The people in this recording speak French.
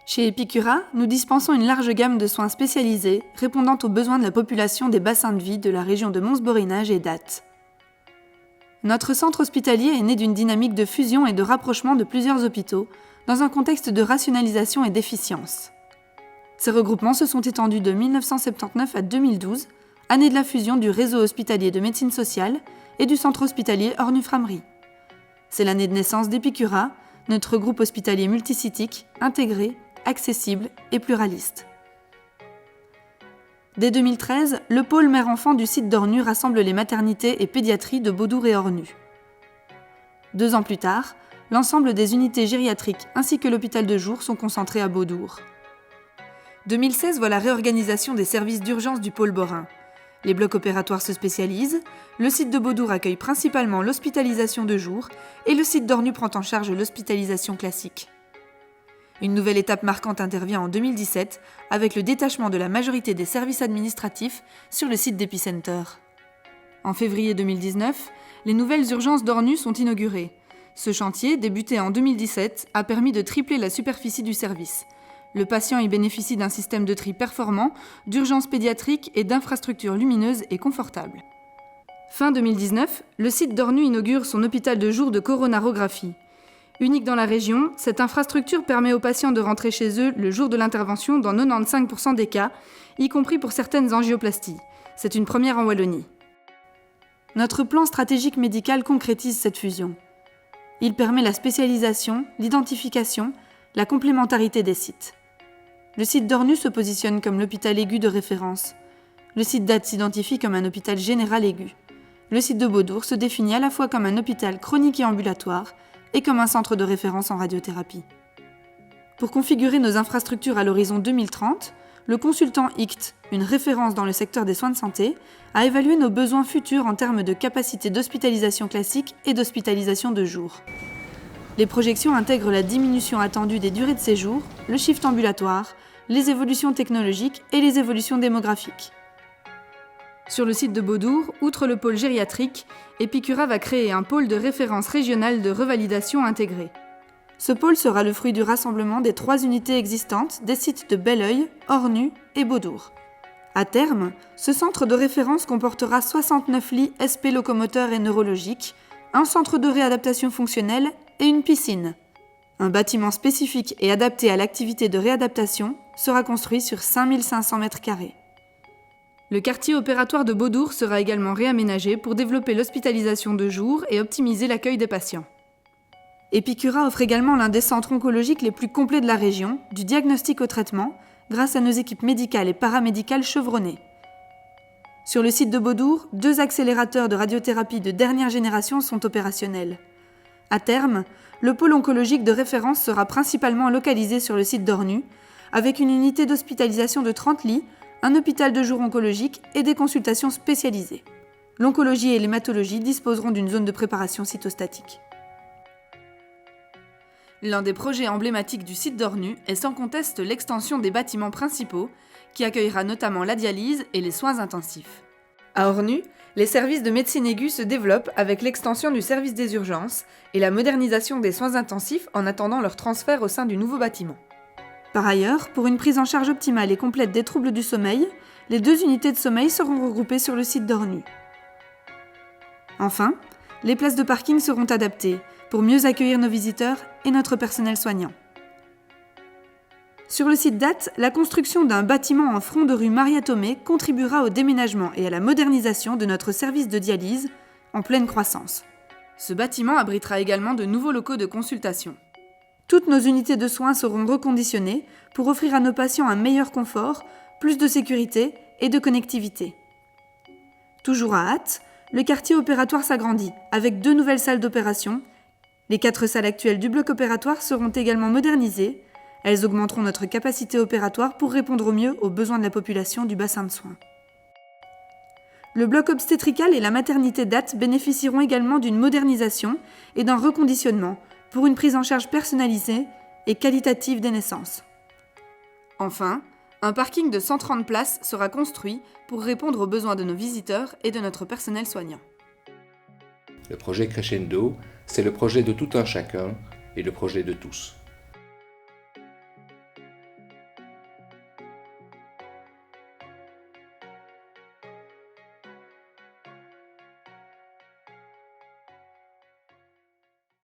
Chez Epicura, nous dispensons une large gamme de soins spécialisés répondant aux besoins de la population des bassins de vie de la région de Mons-Borinage et d'Ath. Notre centre hospitalier est né d'une dynamique de fusion et de rapprochement de plusieurs hôpitaux dans un contexte de rationalisation et d'efficience. Ces regroupements se sont étendus de 1979 à 2012, année de la fusion du réseau hospitalier de médecine sociale et du centre hospitalier Ornu-Frameries. C'est l'année de naissance d'Epicura, notre groupe hospitalier multicytique, intégré, accessible et pluraliste. Dès 2013, le pôle mère-enfant du site d'Ornu rassemble les maternités et pédiatries de Beaudour et Ornu. 2 ans plus tard, l'ensemble des unités gériatriques ainsi que l'hôpital de jour sont concentrés à Beaudour. 2016 voit la réorganisation des services d'urgence du pôle Borin. Les blocs opératoires se spécialisent, le site de Beaudour accueille principalement l'hospitalisation de jour et le site d'Ornu prend en charge l'hospitalisation classique. Une nouvelle étape marquante intervient en 2017 avec le détachement de la majorité des services administratifs sur le site d'Epicenter. En février 2019, les nouvelles urgences d'Ornu sont inaugurées. Ce chantier, débuté en 2017, a permis de tripler la superficie du service. Le patient y bénéficie d'un système de tri performant, d'urgences pédiatriques et d'infrastructures lumineuses et confortables. Fin 2019, le site d'Ornu inaugure son hôpital de jour de coronarographie. Unique dans la région, cette infrastructure permet aux patients de rentrer chez eux le jour de l'intervention dans 95% des cas, y compris pour certaines angioplasties. C'est une première en Wallonie. Notre plan stratégique médical concrétise cette fusion. Il permet la spécialisation, l'identification, la complémentarité des sites. Le site d'Ornu se positionne comme l'hôpital aigu de référence. Le site d'Ath s'identifie comme un hôpital général aigu. Le site de Beaudour se définit à la fois comme un hôpital chronique et ambulatoire, et comme un centre de référence en radiothérapie. Pour configurer nos infrastructures à l'horizon 2030, le consultant ICT, une référence dans le secteur des soins de santé, a évalué nos besoins futurs en termes de capacité d'hospitalisation classique et d'hospitalisation de jour. Les projections intègrent la diminution attendue des durées de séjour, le shift ambulatoire, les évolutions technologiques et les évolutions démographiques. Sur le site de Beaudour, outre le pôle gériatrique, Epicura va créer un pôle de référence régionale de revalidation intégrée. Ce pôle sera le fruit du rassemblement des 3 unités existantes des sites de Belœil, Ornu et Beaudour. À terme, ce centre de référence comportera 69 lits SP locomoteurs et neurologiques, un centre de réadaptation fonctionnelle et une piscine. Un bâtiment spécifique et adapté à l'activité de réadaptation sera construit sur 5500 m². Le quartier opératoire de Beaudour sera également réaménagé pour développer l'hospitalisation de jour et optimiser l'accueil des patients. Epicura offre également l'un des centres oncologiques les plus complets de la région, du diagnostic au traitement, grâce à nos équipes médicales et paramédicales chevronnées. Sur le site de Beaudour, 2 accélérateurs de radiothérapie de dernière génération sont opérationnels. À terme, le pôle oncologique de référence sera principalement localisé sur le site d'Ornu, avec une unité d'hospitalisation de 30 lits, un hôpital de jour oncologique et des consultations spécialisées. L'oncologie et l'hématologie disposeront d'une zone de préparation cytostatique. L'un des projets emblématiques du site d'Ornu est sans conteste l'extension des bâtiments principaux, qui accueillera notamment la dialyse et les soins intensifs. À Ornu, les services de médecine aiguë se développent avec l'extension du service des urgences et la modernisation des soins intensifs en attendant leur transfert au sein du nouveau bâtiment. Par ailleurs, pour une prise en charge optimale et complète des troubles du sommeil, les 2 unités de sommeil seront regroupées sur le site d'Ornu. Enfin, les places de parking seront adaptées pour mieux accueillir nos visiteurs et notre personnel soignant. Sur le site d'Ath, la construction d'un bâtiment en front de rue Maria-Thomé contribuera au déménagement et à la modernisation de notre service de dialyse en pleine croissance. Ce bâtiment abritera également de nouveaux locaux de consultation. Toutes nos unités de soins seront reconditionnées pour offrir à nos patients un meilleur confort, plus de sécurité et de connectivité. Toujours à Ath, le quartier opératoire s'agrandit avec 2 nouvelles salles d'opération. Les 4 salles actuelles du bloc opératoire seront également modernisées. Elles augmenteront notre capacité opératoire pour répondre au mieux aux besoins de la population du bassin de soins. Le bloc obstétrical et la maternité d'Ath bénéficieront également d'une modernisation et d'un reconditionnement pour une prise en charge personnalisée et qualitative des naissances. Enfin, un parking de 130 places sera construit pour répondre aux besoins de nos visiteurs et de notre personnel soignant. Le projet Crescendo, c'est le projet de tout un chacun et le projet de tous.